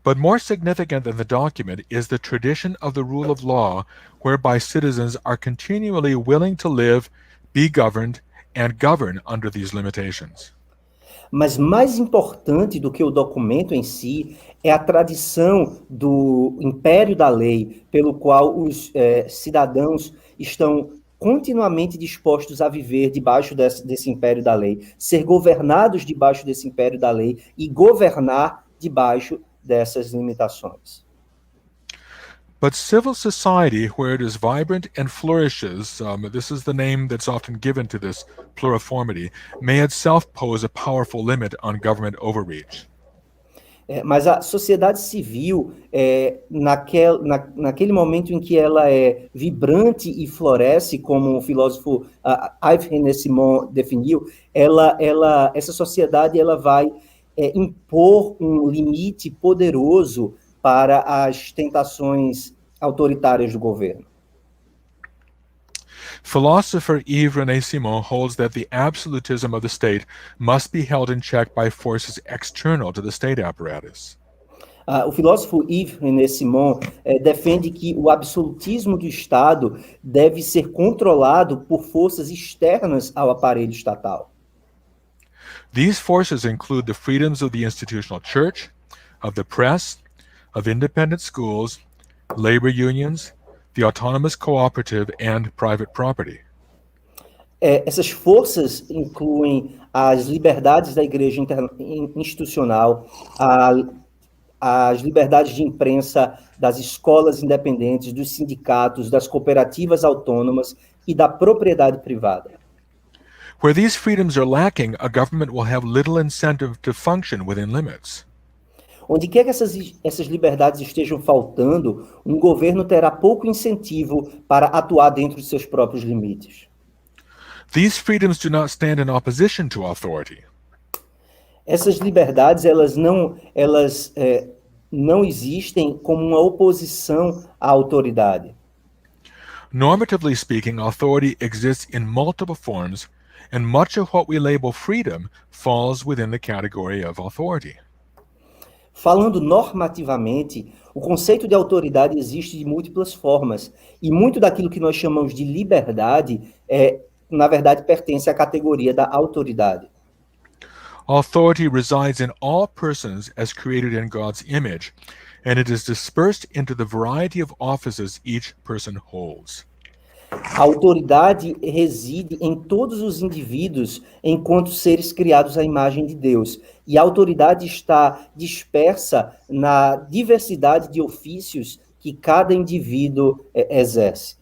Speaker 3: But more significant than the document is the tradition of the rule of law, whereby citizens are continually willing to live, be governed, and govern under these limitations.
Speaker 2: Mas mais importante do que o documento em si é a tradição do império da lei, pelo qual os cidadãos estão continuamente dispostos a viver debaixo desse império da lei, ser governados debaixo desse império da lei e governar debaixo dessas limitações.
Speaker 3: But civil society, where it is vibrant and flourishes, this is the name that's often given to this pluriformity, may itself pose a powerful limit on government overreach.
Speaker 2: Mas a sociedade civil, naquele momento em que ela é vibrante e floresce, como o filósofo Yves René-Simon definiu, essa sociedade ela vai impor um limite poderoso para as tentações autoritárias do governo.
Speaker 3: Philosopher Yves René-Simon holds that the absolutism of the state must be held in check by forces external to the state apparatus.
Speaker 2: O filósofo Yves René-Simon defende que o absolutismo do Estado deve ser controlado por forças externas ao aparelho estatal.
Speaker 3: These forces include the freedoms of the institutional church, of the press, of independent schools, labor unions, the autonomous cooperative, and private property.
Speaker 2: Essas forças incluem as liberdades da igreja institucional, as liberdades de imprensa, das escolas independentes, dos sindicatos, das cooperativas autônomas e da propriedade privada.
Speaker 3: Where these freedoms are lacking, a government will have little incentive to function within limits.
Speaker 2: Onde quer que essas liberdades estejam faltando, um governo terá pouco incentivo para atuar dentro de seus próprios limites.
Speaker 3: These freedoms do not stand in opposition to authority.
Speaker 2: Essas liberdades, elas não existem como uma oposição à autoridade.
Speaker 3: Normatively speaking, authority exists in multiple forms, and much of what we label freedom falls within the category of authority.
Speaker 2: Falando normativamente, o conceito de autoridade existe de múltiplas formas, e muito daquilo que nós chamamos de liberdade na verdade, pertence à categoria da autoridade.
Speaker 3: Authority resides in all persons as created in God's image, and it is dispersed into the variety of offices each person holds.
Speaker 2: A autoridade reside em todos os indivíduos enquanto seres criados à imagem de Deus. E a autoridade está dispersa na diversidade de ofícios que cada indivíduo exerce.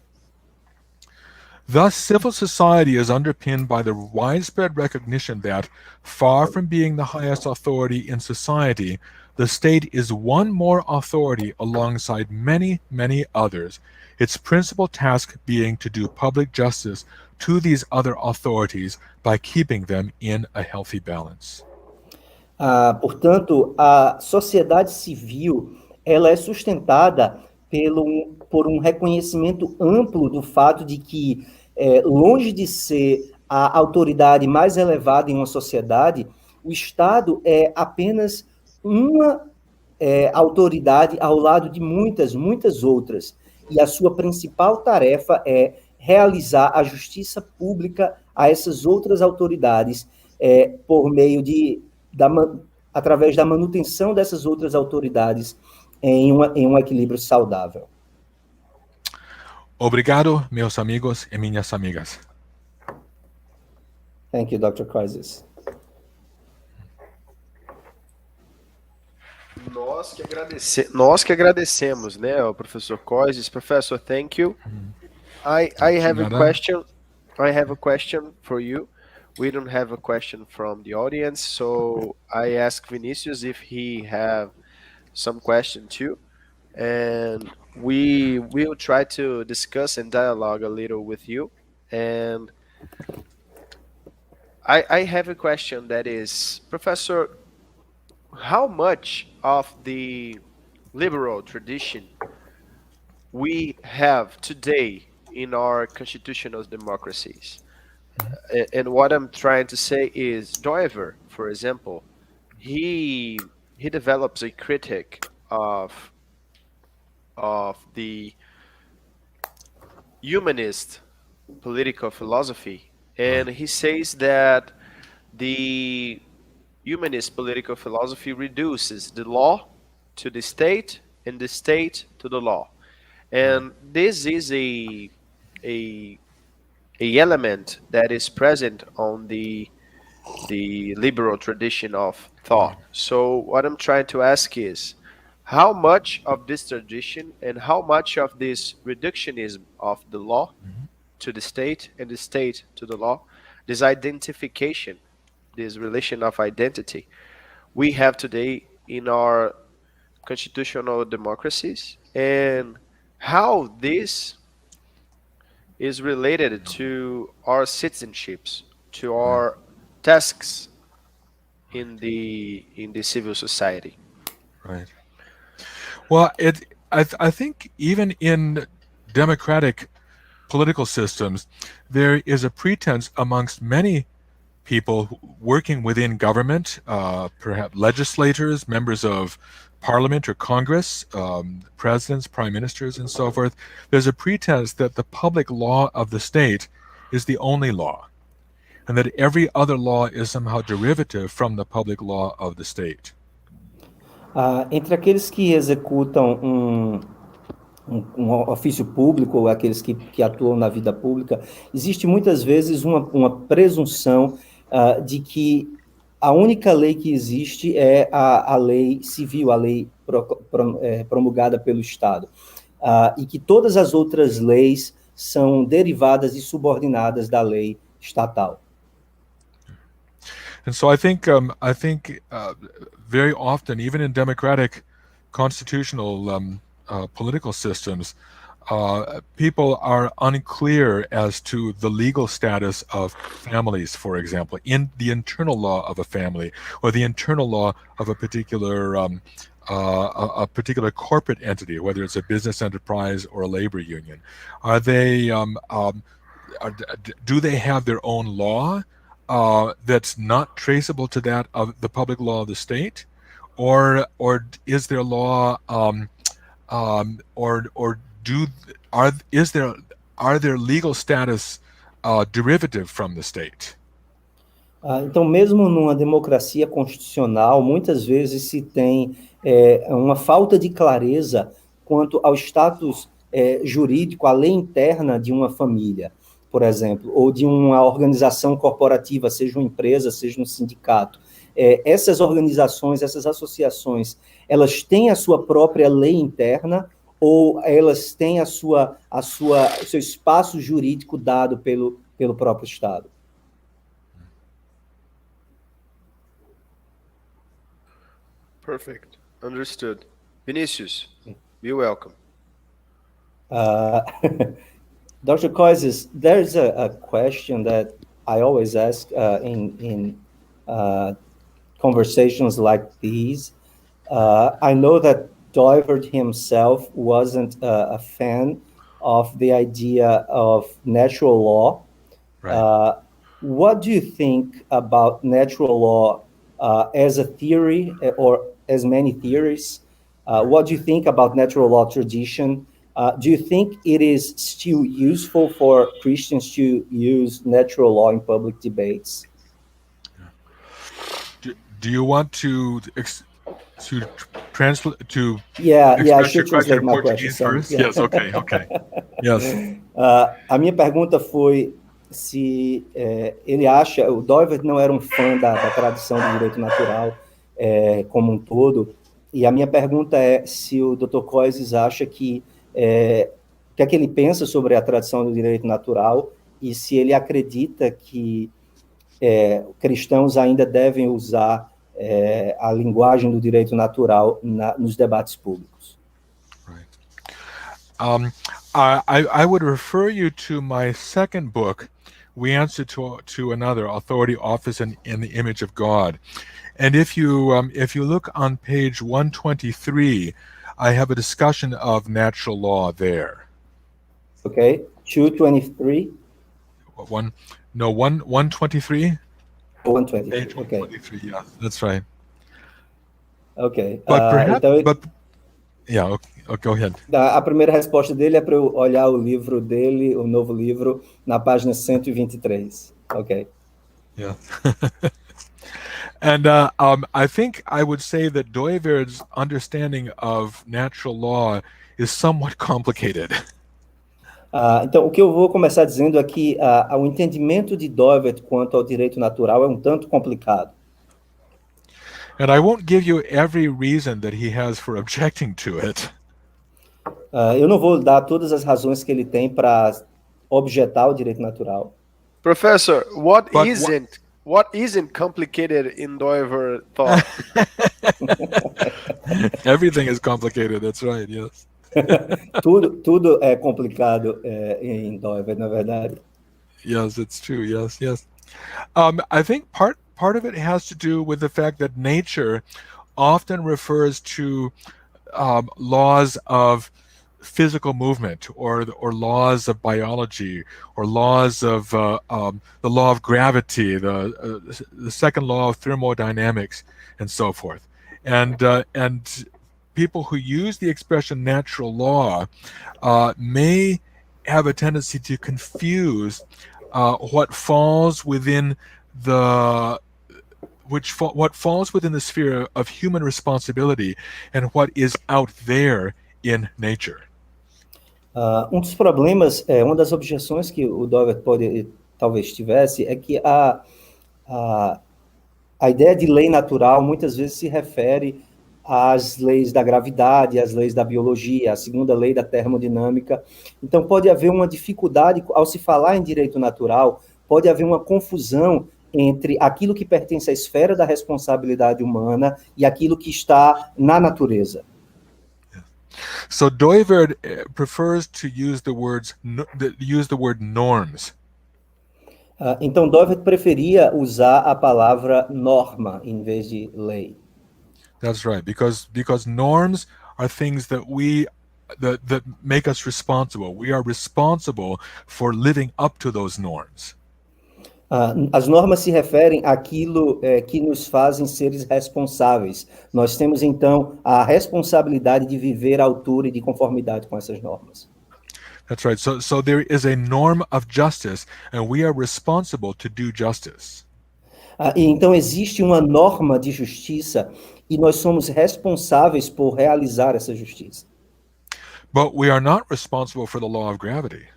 Speaker 3: Thus, civil society is underpinned by the widespread recognition that, far from being the highest authority in society, the state is one more authority alongside many, many others, its principal task being to do public justice to these other authorities by keeping them in a healthy balance.
Speaker 2: Portanto, a sociedade civil ela é sustentada por um reconhecimento amplo do fato de que longe de ser a autoridade mais elevada em uma sociedade, o Estado é apenas uma autoridade ao lado de muitas, muitas outras. E a sua principal tarefa é realizar a justiça pública a essas outras autoridades por meio através da manutenção dessas outras autoridades em um equilíbrio saudável.
Speaker 3: Obrigado, meus amigos e minhas amigas.
Speaker 2: Thank you, Dr. Koyzis.
Speaker 1: Nós que agradecemos, né, ao professor Koyzis. Professor, thank you. I have a question. I have a question for you. We don't have a question from the audience, so I ask Vinicius if he have some question too, and we will try to discuss and dialogue a little with you. And I have a question that is, Professor, how much of the liberal tradition we have today in our constitutional democracies? And what I'm trying to say is, Doiver, for example, he develops a critic of the humanist political philosophy, and he says that the humanist political philosophy reduces the law to the state and the state to the law, and this is a element that is present on the liberal tradition of thought. So what I'm trying to ask is, how much of this tradition and how much of this reductionism of the law to the state and the state to the law, this identification, this relation of identity, we have today in our constitutional democracies, and how this is related to our citizenships, to our tasks in the civil society.
Speaker 3: Right. Well, I think even in democratic political systems, there is a pretense amongst many people working within government, perhaps legislators, members of parliament or Congress, presidents, prime ministers, and so forth. There's a pretense that the public law of the state is the only law, and that every other law is somehow derivative from the public law of the state.
Speaker 2: Entre aqueles que executam um ofício público, ou aqueles que atuam na vida pública, existe muitas vezes uma presunção de que a única lei que existe é a lei civil, a lei promulgada pelo Estado, e que todas as outras leis são derivadas e subordinadas da lei estatal.
Speaker 3: And so I think very often, even in democratic constitutional political systems, people are unclear as to the legal status of families, for example, in the internal law of a family or the internal law of a particular corporate entity, whether it's a business enterprise or a labor union. Are they do they have their own law that's not traceable to that of the public law of the state, or is their law are their legal status derivative from the state?
Speaker 2: Então, mesmo numa democracia constitucional, muitas vezes se tem uma falta de clareza quanto ao status jurídico, à lei interna de uma família, por exemplo, ou de uma organização corporativa, seja uma empresa, seja um sindicato. Essas organizações, essas associações, elas têm a sua própria lei interna, ou elas têm o seu espaço jurídico dado pelo próprio Estado?
Speaker 1: Perfect. Understood. Vinicius, you're welcome.
Speaker 2: Dr. Koyzis, there's a question that I always ask in conversations like these. I know that Doivert himself wasn't a fan of the idea of natural law.
Speaker 3: Right.
Speaker 2: What do you think about natural law as a theory or as many theories? What do you think about natural law tradition? Do you think it is still useful for Christians to use natural law in public debates?
Speaker 3: Do you want to translate to
Speaker 2: Yeah, I
Speaker 3: express your
Speaker 2: should
Speaker 3: question
Speaker 2: translate
Speaker 3: in
Speaker 2: my question.
Speaker 3: Portuguese
Speaker 2: Sorry.
Speaker 3: first?
Speaker 2: Yeah.
Speaker 3: Yes, okay. Yes.
Speaker 2: A minha pergunta foi se ele acha, o Doivert não era um fã da tradição do direito natural como um todo, e a minha pergunta é se o Dr. Koyzis acha que o que é que ele pensa sobre a tradição do direito natural e se ele acredita que cristãos ainda devem usar a linguagem do direito natural nos debates públicos.
Speaker 3: Right. I would refer you to my second book, We Answer to Another, Authority, Office, and in the Image of God. And if you look on page 123, I have a discussion of natural law there.
Speaker 2: Okay, 223?
Speaker 3: 123?
Speaker 2: 123,
Speaker 3: Page 123, yeah, that's right.
Speaker 2: Ok.
Speaker 3: But perhaps,
Speaker 2: Então,
Speaker 3: yeah, okay, go ahead.
Speaker 2: A primeira resposta dele é para eu olhar o livro dele, o novo livro, na página 123. Ok.
Speaker 3: Yeah. And I think I would say that Doiver's understanding of natural law is somewhat complicated.
Speaker 2: Então, o que eu vou começar dizendo é que o entendimento de Doivert quanto ao direito natural é um tanto complicado.
Speaker 3: And I won't give you every reason that he has for objecting to it.
Speaker 2: Eu não vou dar todas as razões que ele tem para objetar o direito natural.
Speaker 1: Professor, what isn't complicated in Doiver thought?
Speaker 3: Everything is complicated, that's right, yes.
Speaker 2: tudo é complicado em Doiver, na verdade.
Speaker 3: Yes, it's true, yes. I think part of it has to do with the fact that nature often refers to laws of physical movement or laws of biology or laws of the law of gravity, the second law of thermodynamics, and so forth. And people who use the expression natural law may have a tendency to confuse what falls within the sphere of human responsibility and what is out there in nature.
Speaker 2: Dos problemas, uma das objeções que o Dover talvez tivesse é que a ideia de lei natural muitas vezes se refere às leis da gravidade, às leis da biologia, à segunda lei da termodinâmica. Então, pode haver uma dificuldade, ao se falar em direito natural, pode haver uma confusão entre aquilo que pertence à esfera da responsabilidade humana e aquilo que está na natureza.
Speaker 3: So Doivert prefers to use the word norms.
Speaker 2: Então Doivert preferia usar a palavra norma em vez de lei.
Speaker 3: That's right, because norms are things that that make us responsible. We are responsible for living up to those norms.
Speaker 2: As normas se referem àquilo que nos fazem seres responsáveis. Nós temos, então, a responsabilidade de viver à altura e de conformidade com essas normas.
Speaker 3: That's right. So there is a norm of justice, and we are responsible to do justice.
Speaker 2: E então existe uma norma de justiça e nós somos responsáveis por realizar essa justiça.
Speaker 3: But we are not responsible for the law of gravity.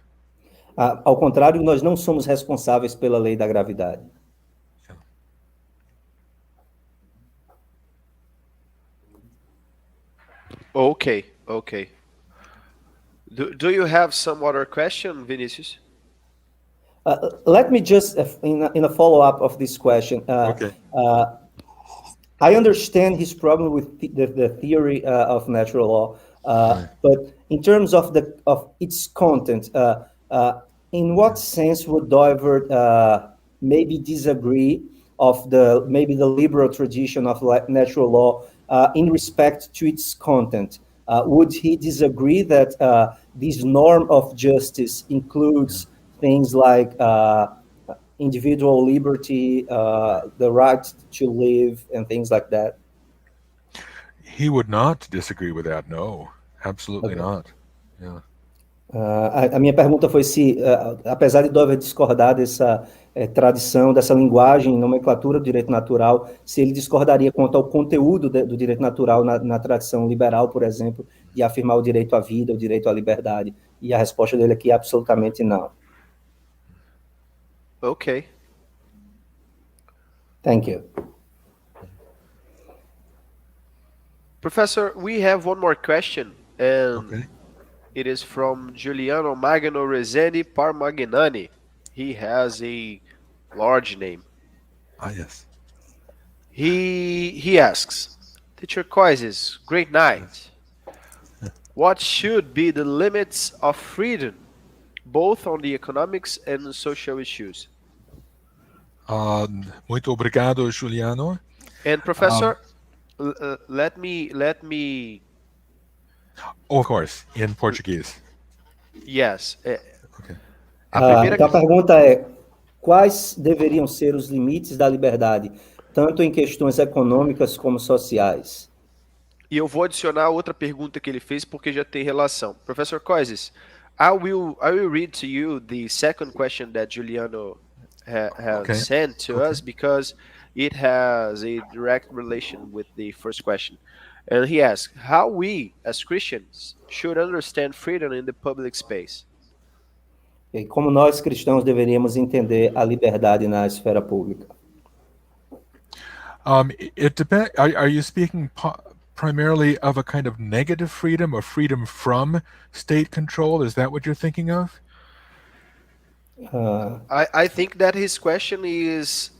Speaker 2: Ao contrário, nós não somos responsáveis pela lei da gravidade.
Speaker 1: Okay. Do you have some other question, Vinicius?
Speaker 2: Let me just, in a follow-up of this question,
Speaker 3: Okay.
Speaker 2: I understand his problem with the theory of natural law,
Speaker 3: Right.
Speaker 2: but in terms of its content, in what sense would Doivert maybe disagree of the liberal tradition of natural law in respect to its content? would he disagree that this norm of justice includes things like individual liberty, the right to live, and things like that?
Speaker 3: He would not disagree with that. No, absolutely
Speaker 2: Okay.
Speaker 3: not. Yeah.
Speaker 2: A minha pergunta foi se, apesar de Dover discordar dessa tradição, dessa linguagem, nomenclatura do direito natural, se ele discordaria quanto ao conteúdo do direito natural na tradição liberal, por exemplo, de afirmar o direito à vida, o direito à liberdade. E a resposta dele aqui é absolutamente não.
Speaker 1: Okay.
Speaker 2: Thank you.
Speaker 1: Professor, we have one more question, and
Speaker 3: Okay.
Speaker 1: it is from Giuliano Magno Rezende Parmagnani. He has a large name.
Speaker 3: Yes.
Speaker 1: He asks, Teacher Koyzis, great night. What should be the limits of freedom, both on the economics and social issues?
Speaker 3: Muito obrigado, Juliano.
Speaker 1: And Professor, let me.
Speaker 3: Of course, in Portuguese.
Speaker 1: Yes.
Speaker 3: Okay.
Speaker 2: Então a pergunta é: quais deveriam ser os limites da liberdade, tanto em questões econômicas como sociais?
Speaker 1: E eu vou adicionar outra pergunta que ele fez porque já tem relação. Professor Koyzis, I will read to you the second question that Juliano has sent to us because it has a direct relation with the first question. And he asks, how we, as Christians, should understand freedom in the public space?
Speaker 2: E como nós cristãos deveríamos entender a liberdade na esfera pública?
Speaker 3: It depends. Are you speaking primarily of a kind of negative freedom or freedom from state control? Is that what you're thinking of?
Speaker 1: I think that his question is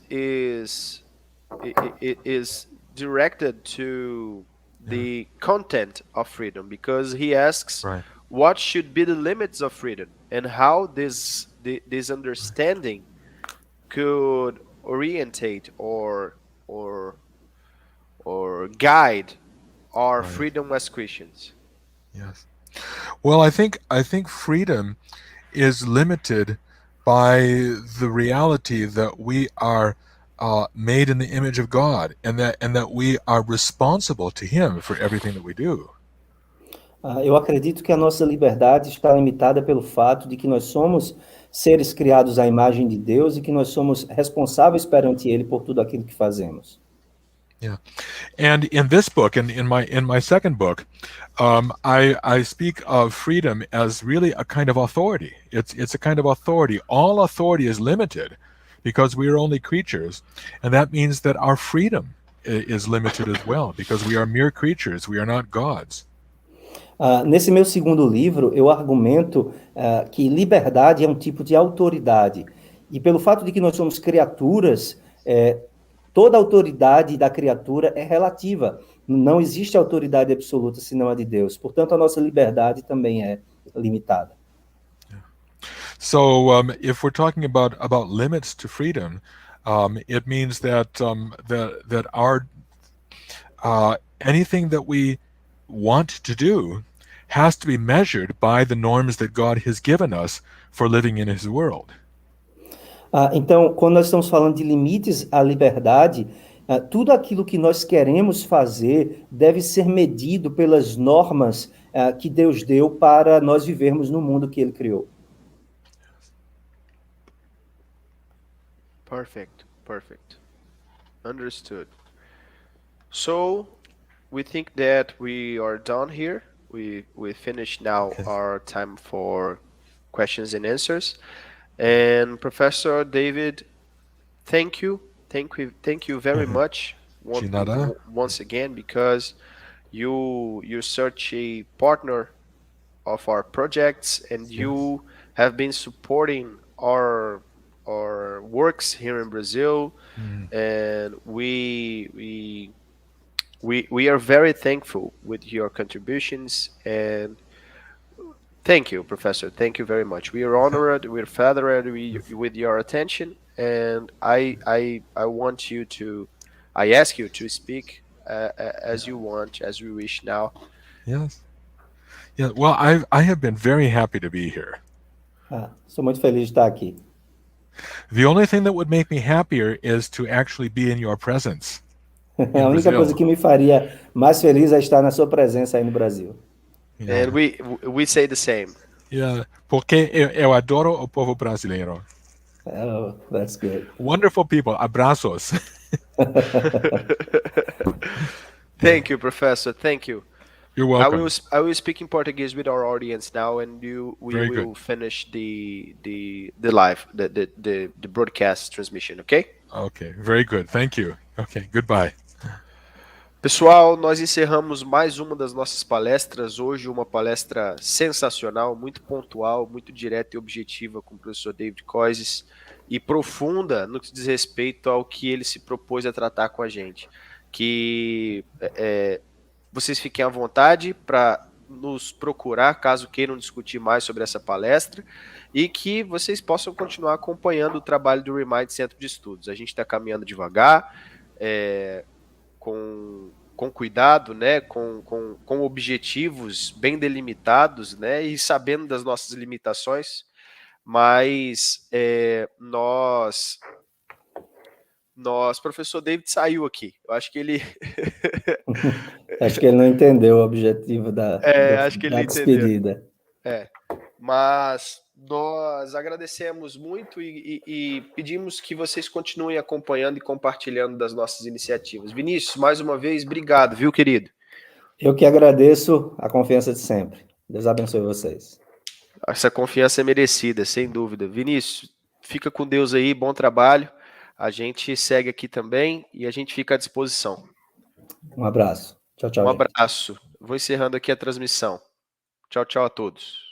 Speaker 1: directed to the content of freedom, because he asks what should be the limits of freedom and how this understanding could orientate or guide our freedom as Christians.
Speaker 3: Yes. Well, I think freedom is limited by the reality that we are made in the image of God, and that we are responsible to Him for everything that we do.
Speaker 2: Eu acredito que a nossa liberdade está limitada pelo fato de que nós somos seres criados à imagem de Deus e que nós somos responsáveis perante Ele por tudo aquilo que fazemos.
Speaker 3: Yeah, and in this book, in my second book, I speak of freedom as really a kind of authority. It's a kind of authority. All authority is limited because we are only creatures, and that means that our freedom is limited as well because we are mere creatures. We are not gods.
Speaker 2: Nesse meu segundo livro, eu argumento que liberdade é um tipo de autoridade. E pelo fato de que nós somos criaturas, toda autoridade da criatura é relativa. Não existe autoridade absoluta senão a de Deus. Portanto, a nossa liberdade também é limitada.
Speaker 3: So, if we're talking about limits to freedom, it means that that our anything that we want to do has to be measured by the norms that God has given us for living in His world.
Speaker 2: Então, quando nós estamos falando de limites à liberdade, tudo aquilo que nós queremos fazer deve ser medido pelas normas que Deus deu para nós vivermos no mundo que Ele criou.
Speaker 1: Perfect. Understood. So, we think that we are done here. We finished now our time for questions and answers. And Professor David, thank you very much once again, because you're such a partner of our projects, and you have been supporting our works here in Brazil, and we are very thankful with your contributions. And thank you, Professor. Thank you very much. We are honored. We're flattered with your attention, and I ask you to speak as you want, as we wish now.
Speaker 3: Yes. Yeah, well, I have been very happy to be here.
Speaker 2: Sou muito feliz de estar aqui.
Speaker 3: The only thing that would make me happier is to actually be in your presence.
Speaker 2: A única coisa que me faria mais feliz é estar na sua presença aí no Brasil.
Speaker 1: Yeah. And we say the same.
Speaker 3: Yeah, porque eu adoro o povo brasileiro.
Speaker 2: Oh, that's good.
Speaker 3: Wonderful people. Abraços.
Speaker 1: Thank you, Professor. Thank you.
Speaker 3: You're welcome.
Speaker 1: I will speak in Portuguese with our audience now, and we
Speaker 3: Very
Speaker 1: will
Speaker 3: good.
Speaker 1: finish the live the broadcast transmission. Okay?
Speaker 3: Okay, very good. Thank you. Okay, goodbye.
Speaker 1: Pessoal, nós encerramos mais uma das nossas palestras. Hoje uma palestra sensacional, muito pontual, muito direta e objetiva com o professor David Koyzis e profunda no que diz respeito ao que ele se propôs a tratar com a gente. Que vocês fiquem à vontade para nos procurar, caso queiram discutir mais sobre essa palestra, e que vocês possam continuar acompanhando o trabalho do ReMind Centro de Estudos. A gente está caminhando devagar, com cuidado, né, com objetivos bem delimitados, né, e sabendo das nossas limitações, mas professor David saiu aqui, eu acho que ele...
Speaker 2: Acho que ele não entendeu o objetivo da despedida.
Speaker 1: Mas nós agradecemos muito e pedimos que vocês continuem acompanhando e compartilhando das nossas iniciativas. Vinícius, mais uma vez, obrigado, viu, querido?
Speaker 2: Eu que agradeço a confiança de sempre. Deus abençoe vocês.
Speaker 1: Essa confiança é merecida, sem dúvida. Vinícius, fica com Deus aí, bom trabalho. A gente segue aqui também e a gente fica à disposição.
Speaker 2: Um abraço. Tchau, tchau.
Speaker 1: Um abraço. Vou encerrando aqui a transmissão. Tchau, tchau a todos.